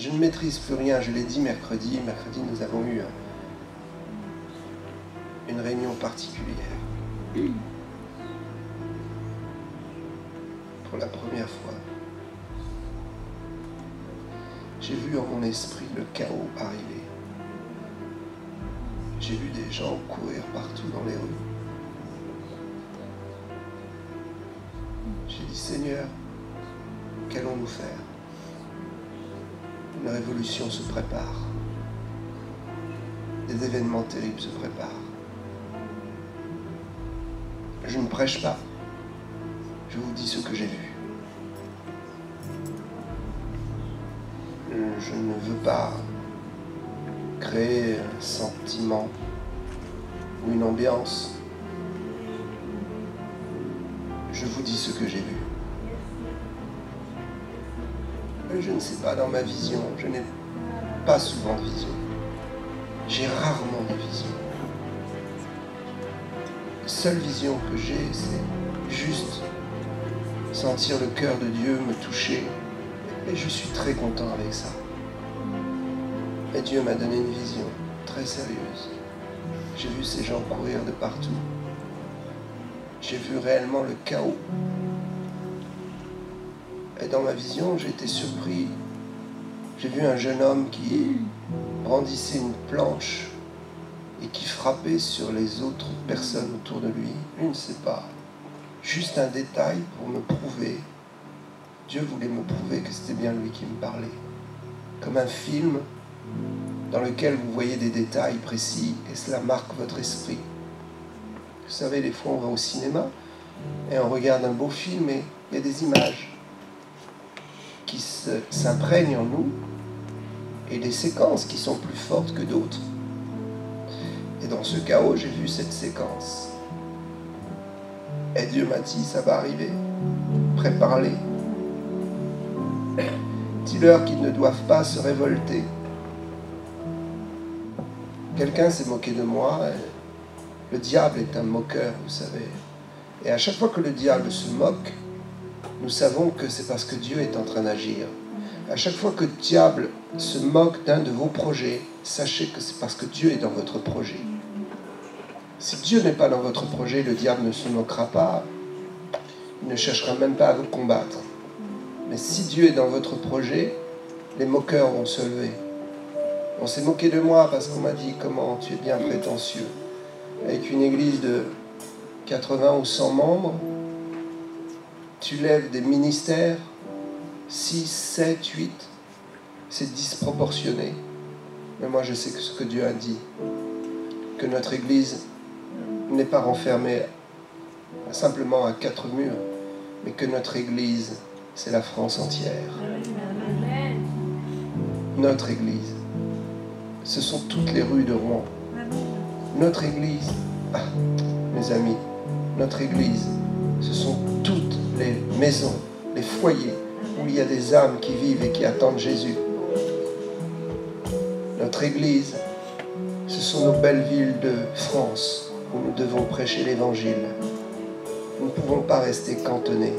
Je ne maîtrise plus rien, je l'ai dit mercredi. Mercredi, nous avons eu une réunion particulière. Pour la première fois, j'ai vu en mon esprit le chaos arriver. J'ai vu des gens courir partout dans les rues. J'ai dit, Seigneur, qu'allons-nous faire? Une révolution se prépare. Des événements terribles se préparent. Je ne prêche pas. Je vous dis ce que j'ai vu. Je ne veux pas créer un sentiment ou une ambiance. Je vous dis ce que j'ai vu. Je ne sais pas, dans ma vision, je n'ai pas souvent de vision. J'ai rarement de vision. La seule vision que j'ai, c'est juste sentir le cœur de Dieu me toucher. Et je suis très content avec ça. Et Dieu m'a donné une vision très sérieuse. J'ai vu ces gens courir de partout. J'ai vu réellement le chaos. Et dans ma vision, j'ai été surpris. J'ai vu un jeune homme qui brandissait une planche et qui frappait sur les autres personnes autour de lui. Je ne sais pas. Juste un détail pour me prouver. Dieu voulait me prouver que c'était bien lui qui me parlait. Comme un film dans lequel vous voyez des détails précis et cela marque votre esprit. Vous savez, des fois on va au cinéma et on regarde un beau film et il y a des images qui s'imprègnent en nous et des séquences qui sont plus fortes que d'autres. Et dans ce chaos, j'ai vu cette séquence. Et Dieu m'a dit, ça va arriver. Prépare-les. Dis-leur qu'ils ne doivent pas se révolter. Quelqu'un s'est moqué de moi. Le diable est un moqueur, vous savez. Et à chaque fois que le diable se moque, nous savons que c'est parce que Dieu est en train d'agir. À chaque fois que le diable se moque d'un de vos projets, sachez que c'est parce que Dieu est dans votre projet. Si Dieu n'est pas dans votre projet, le diable ne se moquera pas. Il ne cherchera même pas à vous combattre. Mais si Dieu est dans votre projet, les moqueurs vont se lever. On s'est moqué de moi parce qu'on m'a dit « Comment tu es bien prétentieux ». Avec une église de 80 ou 100 membres, tu lèves des ministères, 6, 7, 8, c'est disproportionné. Mais moi je sais que ce que Dieu a dit, que notre église n'est pas renfermée simplement à 4 murs, mais que notre église, c'est la France entière. Notre église, ce sont toutes les rues de Rouen. Notre église, mes amis, notre église, ce sont toutes les maisons, les foyers où il y a des âmes qui vivent et qui attendent Jésus. Notre église, ce sont nos belles villes de France où nous devons prêcher l'évangile. Nous ne pouvons pas rester cantonnés.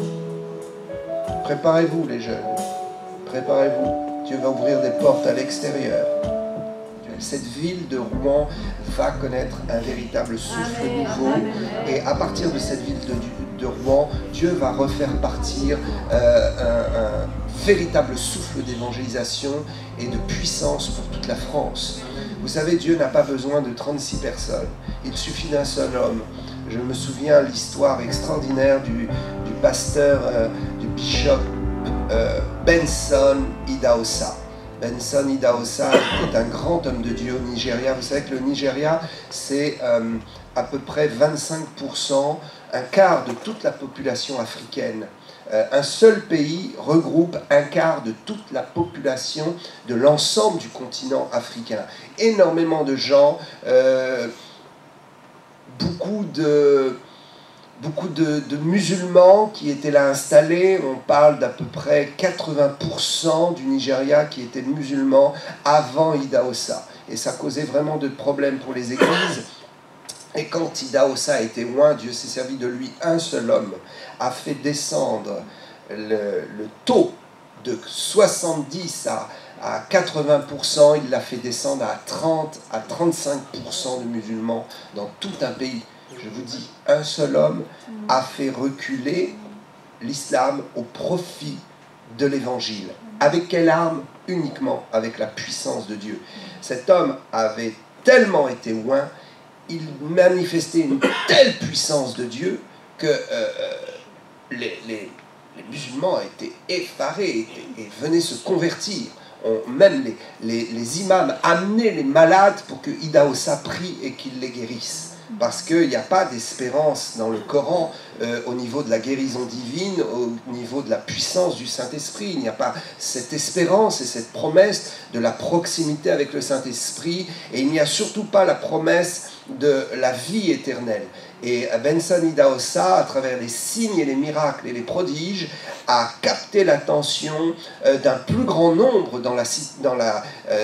Préparez-vous les jeunes, préparez-vous. Dieu va ouvrir des portes à l'extérieur. Cette ville de Rouen va connaître un véritable souffle nouveau. Et à partir de cette ville de Rouen, Dieu va refaire partir un véritable souffle d'évangélisation et de puissance pour toute la France. Vous savez, Dieu n'a pas besoin de 36 personnes. Il suffit d'un seul homme. Je me souviens l'histoire extraordinaire du pasteur, du bishop Benson Idahosa. Benson Idahosa est un grand homme de Dieu au Nigeria. Vous savez que le Nigeria, c'est à peu près 25%, un quart de toute la population africaine. Un seul pays regroupe un quart de toute la population de l'ensemble du continent africain. Énormément de gens, beaucoup de musulmans qui étaient là installés. On parle d'à peu près 80% du Nigeria qui étaient musulmans avant Idahosa. Et ça causait vraiment de problèmes pour les églises. Et quand Idahosa était loin, Dieu s'est servi de lui. Un seul homme a fait descendre le taux de 70 à 80%, il l'a fait descendre à 30 à 35% de musulmans dans tout un pays. Je vous dis, un seul homme a fait reculer l'islam au profit de l'évangile. Avec quelle arme? Uniquement avec la puissance de Dieu. Cet homme avait tellement été loin, il manifestait une telle puissance de Dieu que les musulmans étaient effarés et venaient se convertir. Même les imams amenaient les malades pour que Idahosa prie et qu'il les guérisse. Parce qu'il n'y a pas d'espérance dans le Coran au niveau de la guérison divine, au niveau de la puissance du Saint-Esprit. Il n'y a pas cette espérance et cette promesse de la proximité avec le Saint-Esprit. Et il n'y a surtout pas la promesse de la vie éternelle. Et Benson Idahosa, à travers les signes et les miracles et les prodiges, a capté l'attention d'un plus grand nombre dans la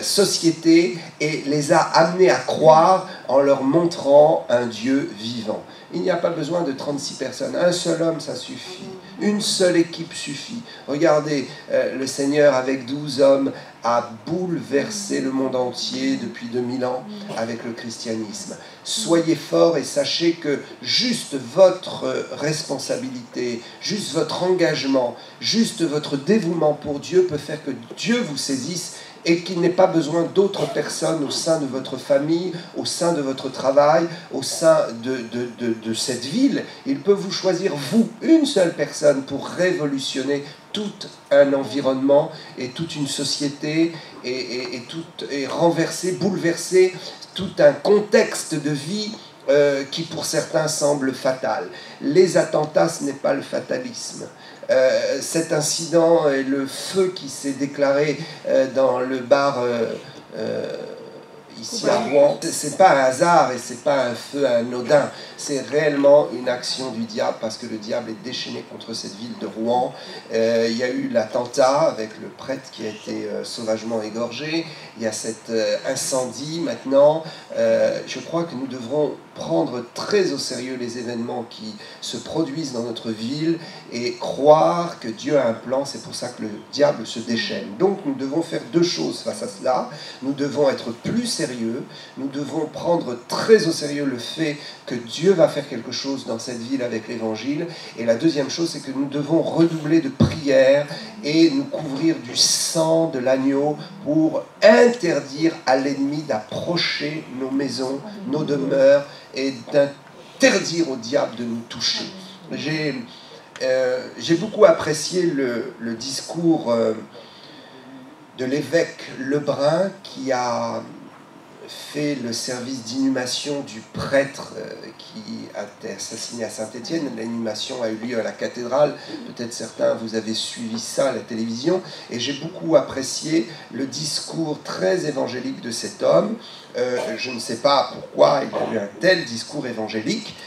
société et les a amenés à croire en leur montrant un Dieu vivant. Il n'y a pas besoin de 36 personnes. Un seul homme, ça suffit. Une seule équipe suffit. Regardez, le Seigneur, avec 12 hommes, a bouleversé le monde entier depuis 2000 ans avec le christianisme. Soyez forts et sachez que juste votre responsabilité, juste votre engagement, juste votre dévouement pour Dieu peut faire que Dieu vous saisisse et qu'il n'ait pas besoin d'autres personnes au sein de votre famille, au sein de votre travail, au sein de cette ville. Il peut vous choisir, vous, une seule personne, pour révolutionner tout un environnement et toute une société et renverser, bouleverser tout un contexte de vie qui pour certains semble fatal. Les attentats, ce n'est pas le fatalisme. Cet incident et le feu qui s'est déclaré dans le bar ici à Rouen, c'est pas un hasard et c'est pas un feu anodin, c'est réellement une action du diable parce que le diable est déchaîné contre cette ville de Rouen. Il y a eu l'attentat avec le prêtre qui a été sauvagement égorgé, il y a cet incendie maintenant. Je crois que nous devrons prendre très au sérieux les événements qui se produisent dans notre ville et croire que Dieu a un plan. C'est pour ça que le diable se déchaîne. Donc nous devons faire deux choses face à cela. Nous devons être plus sérieux, nous devons prendre très au sérieux le fait que Dieu va faire quelque chose dans cette ville avec l'évangile. Et la deuxième chose, c'est que nous devons redoubler de prières et nous couvrir du sang de l'agneau pour interdire à l'ennemi d'approcher nos maisons, nos demeures, et d'interdire au diable de nous toucher. J'ai beaucoup apprécié le discours de l'évêque Lebrun qui a fait le service d'inhumation du prêtre qui a été assassiné à Saint-Étienne. L'inhumation a eu lieu à la cathédrale. Peut-être certains, vous avez suivi ça à la télévision. Et j'ai beaucoup apprécié le discours très évangélique de cet homme. Je ne sais pas pourquoi il a eu un tel discours évangélique.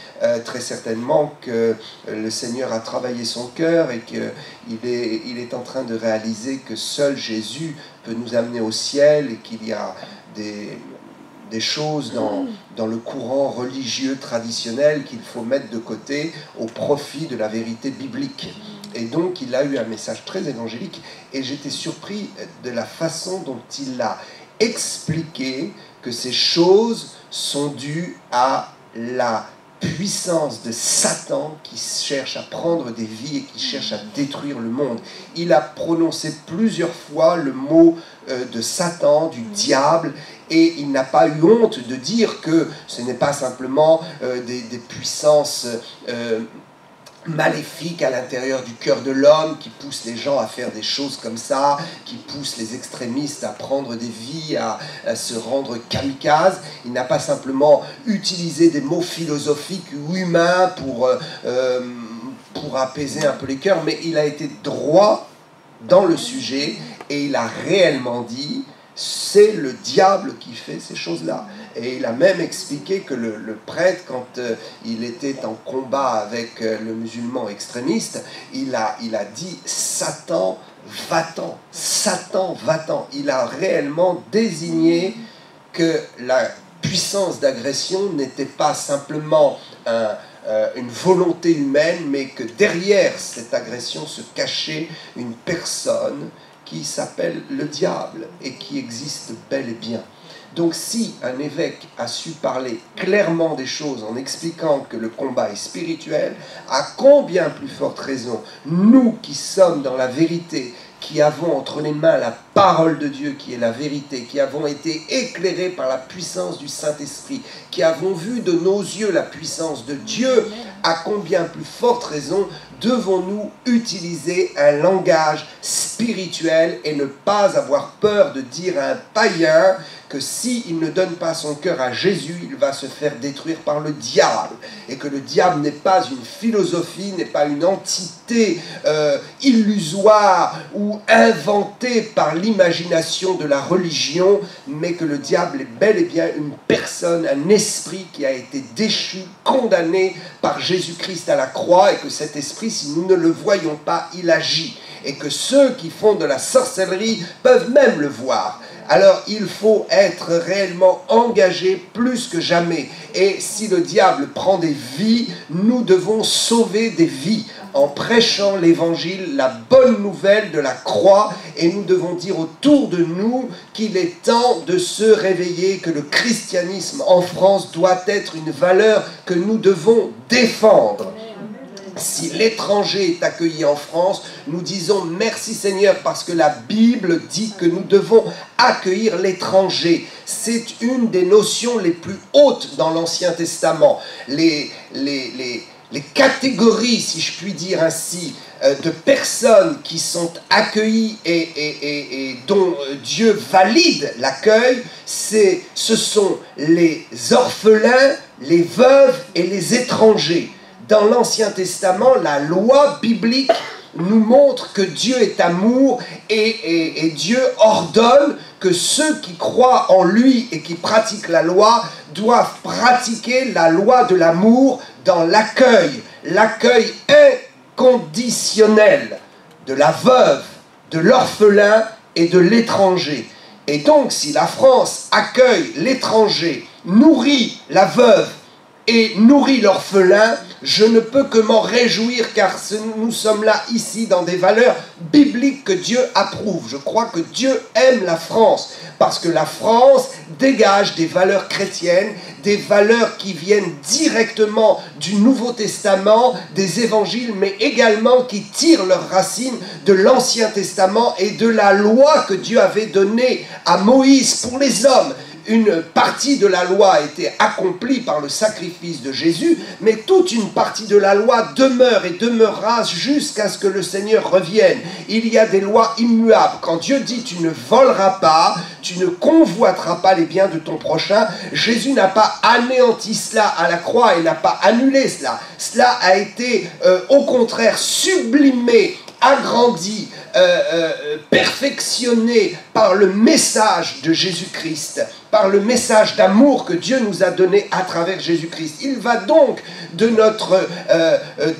Très certainement que le Seigneur a travaillé son cœur et qu'il est en train de réaliser que seul Jésus peut nous amener au ciel et qu'il y a des choses dans le courant religieux traditionnel qu'il faut mettre de côté au profit de la vérité biblique. Et donc il a eu un message très évangélique et j'étais surpris de la façon dont il a expliqué que ces choses sont dues à la puissance de Satan qui cherche à prendre des vies et qui cherche à détruire le monde. Il a prononcé plusieurs fois le mot de Satan, du diable, et il n'a pas eu honte de dire que ce n'est pas simplement des puissances maléfiques à l'intérieur du cœur de l'homme qui poussent les gens à faire des choses comme ça, qui poussent les extrémistes à prendre des vies, à se rendre kamikazes. Il n'a pas simplement utilisé des mots philosophiques ou humains pour apaiser un peu les cœurs, mais il a été droit dans le sujet et il a réellement dit c'est le diable qui fait ces choses-là. Et il a même expliqué que le prêtre, quand il était en combat avec le musulman extrémiste, il a dit « Satan, va-t'en ! Satan, va-t'en !» Il a réellement désigné que la puissance d'agression n'était pas simplement une volonté humaine, mais que derrière cette agression se cachait une personne qui s'appelle le diable et qui existe bel et bien. Donc si un évêque a su parler clairement des choses en expliquant que le combat est spirituel, à combien plus forte raison, nous qui sommes dans la vérité, qui avons entre les mains la parole de Dieu qui est la vérité, qui avons été éclairés par la puissance du Saint-Esprit, qui avons vu de nos yeux la puissance de Dieu, à combien plus forte raison devons-nous utiliser un langage spirituel et ne pas avoir peur de dire à un païen que s'il ne donne pas son cœur à Jésus, il va se faire détruire par le diable. Et que le diable n'est pas une philosophie, n'est pas une entité illusoire ou inventée par l'imagination de la religion, mais que le diable est bel et bien une personne, un esprit qui a été déchu, condamné par Jésus-Christ à la croix, et que cet esprit, si nous ne le voyons pas, il agit. Et que ceux qui font de la sorcellerie peuvent même le voir. Alors il faut être réellement engagé plus que jamais. Et si le diable prend des vies, nous devons sauver des vies en prêchant l'évangile, la bonne nouvelle de la croix. Et nous devons dire autour de nous qu'il est temps de se réveiller, que le christianisme en France doit être une valeur que nous devons défendre. Si l'étranger est accueilli en France, nous disons merci Seigneur parce que la Bible dit que nous devons accueillir l'étranger. C'est une des notions les plus hautes dans l'Ancien Testament. Les catégories, si je puis dire ainsi, de personnes qui sont accueillies et dont Dieu valide l'accueil, ce sont les orphelins, les veuves et les étrangers. Dans l'Ancien Testament, la loi biblique nous montre que Dieu est amour et Dieu ordonne que ceux qui croient en lui et qui pratiquent la loi doivent pratiquer la loi de l'amour dans l'accueil inconditionnel de la veuve, de l'orphelin et de l'étranger. Et donc, si la France accueille l'étranger, nourrit la veuve et nourrit l'orphelin, je ne peux que m'en réjouir car nous sommes là ici dans des valeurs bibliques que Dieu approuve. Je crois que Dieu aime la France parce que la France dégage des valeurs chrétiennes, des valeurs qui viennent directement du Nouveau Testament, des évangiles, mais également qui tirent leurs racines de l'Ancien Testament et de la loi que Dieu avait donnée à Moïse pour les hommes. Une partie de la loi a été accomplie par le sacrifice de Jésus, mais toute une partie de la loi demeure et demeurera jusqu'à ce que le Seigneur revienne. Il y a des lois immuables. Quand Dieu dit « tu ne voleras pas », tu ne convoiteras pas les biens de ton prochain, Jésus n'a pas anéanti cela à la croix et n'a pas annulé cela. Cela a été au contraire sublimé, agrandi, perfectionné par le message de Jésus-Christ, par le message d'amour que Dieu nous a donné à travers Jésus-Christ. Il va donc de notre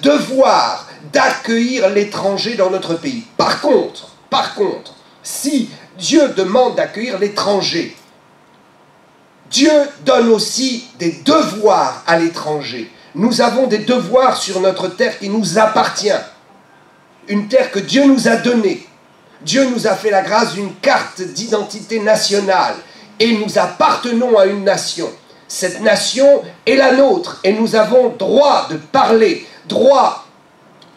devoir d'accueillir l'étranger dans notre pays. Par contre, si Dieu demande d'accueillir l'étranger, Dieu donne aussi des devoirs à l'étranger. Nous avons des devoirs sur notre terre qui nous appartient. Une terre que Dieu nous a donnée. Dieu nous a fait la grâce d'une carte d'identité nationale et nous appartenons à une nation. Cette nation est la nôtre et nous avons droit de parler, droit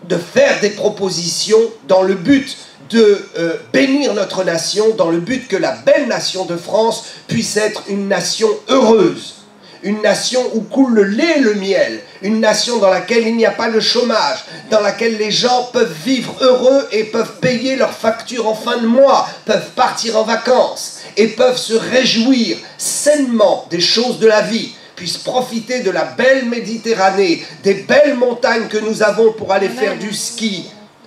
de faire des propositions dans le but de bénir notre nation, dans le but que la belle nation de France puisse être une nation heureuse. Une nation où coule le lait et le miel, une nation dans laquelle il n'y a pas de chômage, dans laquelle les gens peuvent vivre heureux et peuvent payer leurs factures en fin de mois, peuvent partir en vacances et peuvent se réjouir sainement des choses de la vie, puissent profiter de la belle Méditerranée, des belles montagnes que nous avons pour aller faire du ski,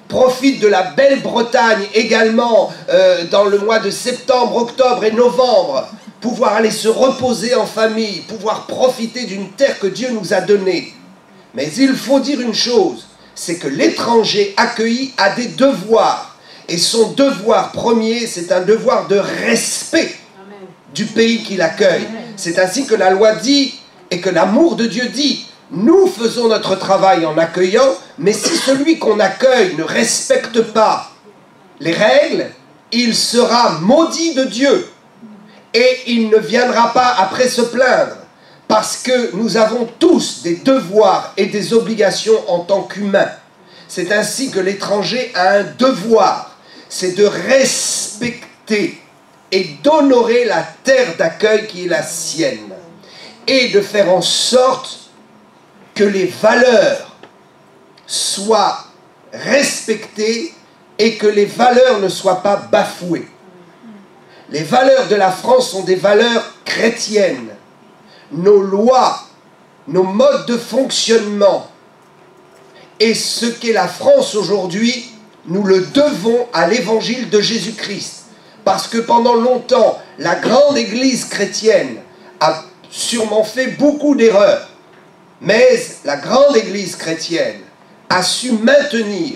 profitent de la belle Bretagne également dans le mois de septembre, octobre et novembre, pouvoir aller se reposer en famille, pouvoir profiter d'une terre que Dieu nous a donnée. Mais il faut dire une chose, c'est que l'étranger accueilli a des devoirs. Et son devoir premier, c'est un devoir de respect du pays qu'il accueille. C'est ainsi que la loi dit et que l'amour de Dieu dit. Nous faisons notre travail en accueillant, mais si celui qu'on accueille ne respecte pas les règles, il sera maudit de Dieu et il ne viendra pas après se plaindre, parce que nous avons tous des devoirs et des obligations en tant qu'humains. C'est ainsi que l'étranger a un devoir, c'est de respecter et d'honorer la terre d'accueil qui est la sienne, et de faire en sorte que les valeurs soient respectées et que les valeurs ne soient pas bafouées. Les valeurs de la France sont des valeurs chrétiennes. Nos lois, nos modes de fonctionnement et ce qu'est la France aujourd'hui, nous le devons à l'évangile de Jésus-Christ. Parce que pendant longtemps, la grande église chrétienne a sûrement fait beaucoup d'erreurs. Mais la grande église chrétienne a su maintenir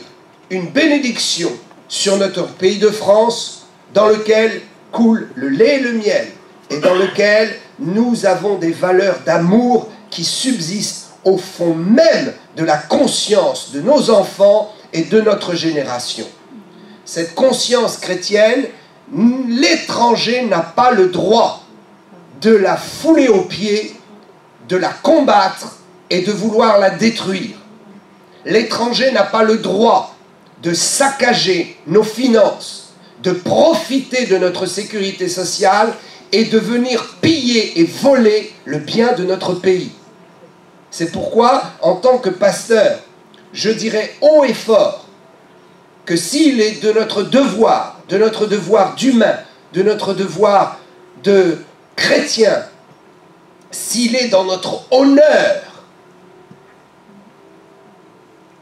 une bénédiction sur notre pays de France, dans lequel coule le lait et le miel, et dans lequel nous avons des valeurs d'amour qui subsistent au fond même de la conscience de nos enfants et de notre génération. Cette conscience chrétienne, l'étranger n'a pas le droit de la fouler aux pieds, de la combattre et de vouloir la détruire. L'étranger n'a pas le droit de saccager nos finances, de profiter de notre sécurité sociale et de venir piller et voler le bien de notre pays. C'est pourquoi, en tant que pasteur, je dirais haut et fort que s'il est de notre devoir d'humain, de notre devoir de chrétien, s'il est dans notre honneur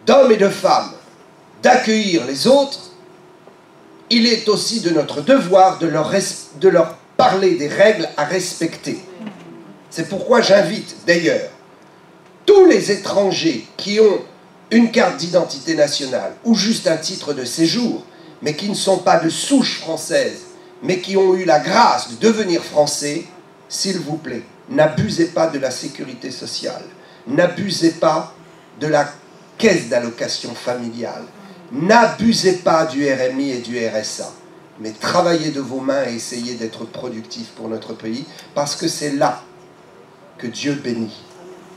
d'hommes et de femmes d'accueillir les autres, il est aussi de notre devoir de leur parler des règles à respecter. C'est pourquoi j'invite d'ailleurs tous les étrangers qui ont une carte d'identité nationale ou juste un titre de séjour, mais qui ne sont pas de souche française, mais qui ont eu la grâce de devenir français, s'il vous plaît, n'abusez pas de la sécurité sociale, n'abusez pas de la caisse d'allocation familiale, n'abusez pas du RMI et du RSA, mais travaillez de vos mains et essayez d'être productifs pour notre pays, parce que c'est là que Dieu bénit.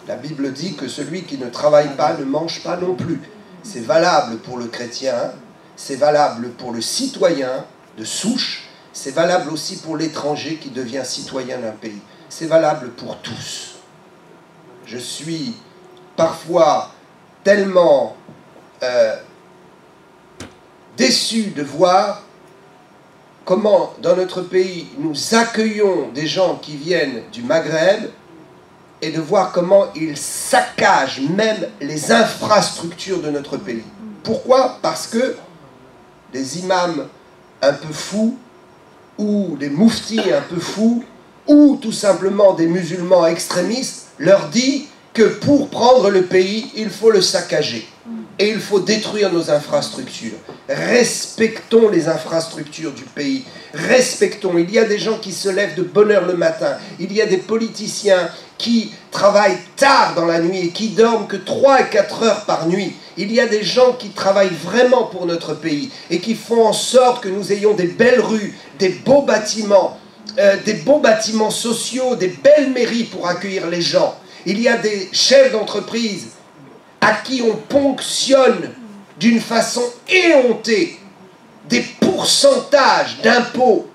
La Bible dit que celui qui ne travaille pas ne mange pas non plus. C'est valable pour le chrétien, c'est valable pour le citoyen de souche, c'est valable aussi pour l'étranger qui devient citoyen d'un pays. C'est valable pour tous. Je suis parfois tellement déçu de voir comment dans notre pays nous accueillons des gens qui viennent du Maghreb et de voir comment ils saccagent même les infrastructures de notre pays. Pourquoi? Parce que des imams un peu fous, ou des mouftis un peu fous, ou tout simplement des musulmans extrémistes, leur disent que pour prendre le pays, il faut le saccager. Et il faut détruire nos infrastructures. Respectons les infrastructures du pays. Respectons. Il y a des gens qui se lèvent de bonne heure le matin. Il y a des politiciens qui travaillent tard dans la nuit et qui dorment que 3 et 4 heures par nuit. Il y a des gens qui travaillent vraiment pour notre pays et qui font en sorte que nous ayons des belles rues, des beaux bâtiments sociaux, des belles mairies pour accueillir les gens. Il y a des chefs d'entreprise à qui on ponctionne d'une façon éhontée des pourcentages d'impôts,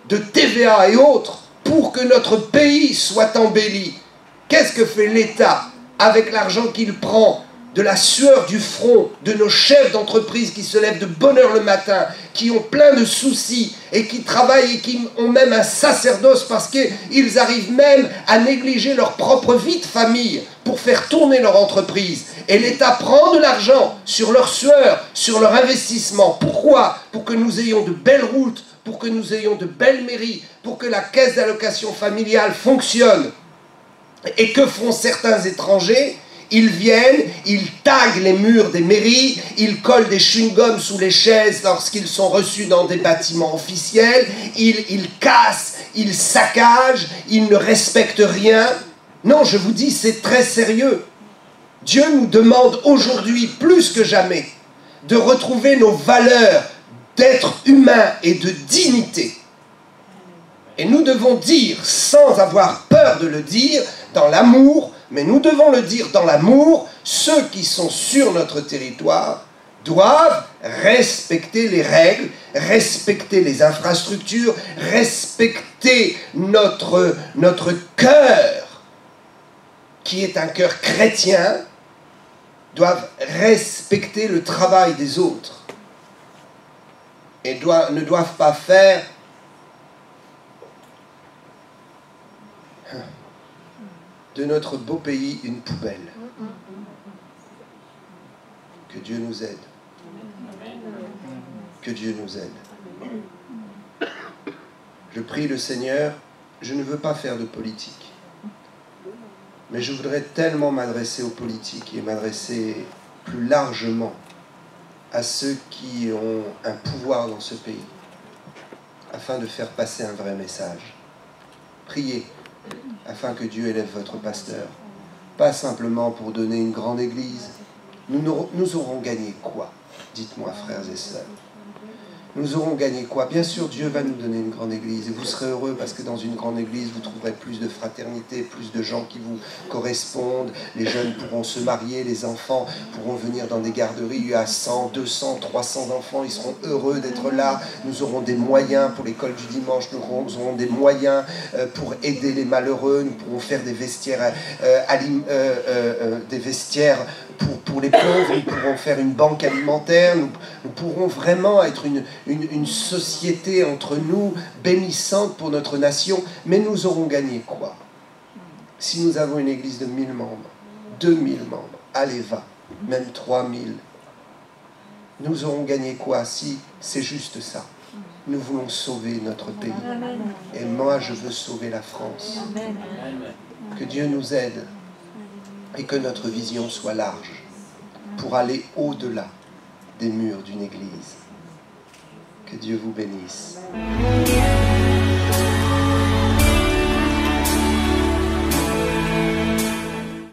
de TVA et autres pour que notre pays soit embelli. Qu'est-ce que fait l'État avec l'argent qu'il prend de la sueur du front de nos chefs d'entreprise qui se lèvent de bonne heure le matin, qui ont plein de soucis et qui travaillent et qui ont même un sacerdoce parce qu'ils arrivent même à négliger leur propre vie de famille pour faire tourner leur entreprise. Et l'État prend de l'argent sur leur sueur, sur leur investissement. Pourquoi? Pour que nous ayons de belles routes, pour que nous ayons de belles mairies, pour que la caisse d'allocation familiale fonctionne. Et que font certains étrangers? Ils viennent, ils taguent les murs des mairies, ils collent des chewing-gums sous les chaises lorsqu'ils sont reçus dans des bâtiments officiels, ils cassent, ils saccagent, ils ne respectent rien. Non, je vous dis, c'est très sérieux. Dieu nous demande aujourd'hui, plus que jamais, de retrouver nos valeurs d'être humain et de dignité. Et nous devons dire, sans avoir peur de le dire, dans l'amour, mais nous devons le dire dans l'amour, ceux qui sont sur notre territoire doivent respecter les règles, respecter les infrastructures, respecter notre cœur, qui est un cœur chrétien, doivent respecter le travail des autres et ne doivent pas faire de notre beau pays une poubelle. Que Dieu nous aide. Que Dieu nous aide. Je prie le Seigneur, je ne veux pas faire de politique, mais je voudrais tellement m'adresser aux politiques et m'adresser plus largement à ceux qui ont un pouvoir dans ce pays, afin de faire passer un vrai message. Priez afin que Dieu élève votre pasteur, pas simplement pour donner une grande église. Nous aurons gagné quoi? Dites-moi, frères et sœurs. Nous aurons gagné quoi? Bien sûr, Dieu va nous donner une grande église, et vous serez heureux parce que dans une grande église, vous trouverez plus de fraternité, plus de gens qui vous correspondent. Les jeunes pourront se marier, les enfants pourront venir dans des garderies. Il y a 100, 200, 300 enfants, ils seront heureux d'être là. Nous aurons des moyens pour l'école du dimanche, nous aurons des moyens pour aider les malheureux. Nous pourrons faire des vestiaires, pour les pauvres. Nous pourrons faire une banque alimentaire. Nous pourrons vraiment être une société entre nous bénissante pour notre nation. Mais nous aurons gagné quoi? Si nous avons une église de 1000 membres, 2000 membres, allez va, même 3000, nous aurons gagné quoi si c'est juste ça? Nous voulons sauver notre pays. Et moi, je veux sauver la France. Que Dieu nous aide et que notre vision soit large pour aller au-delà des murs d'une église. Que Dieu vous bénisse.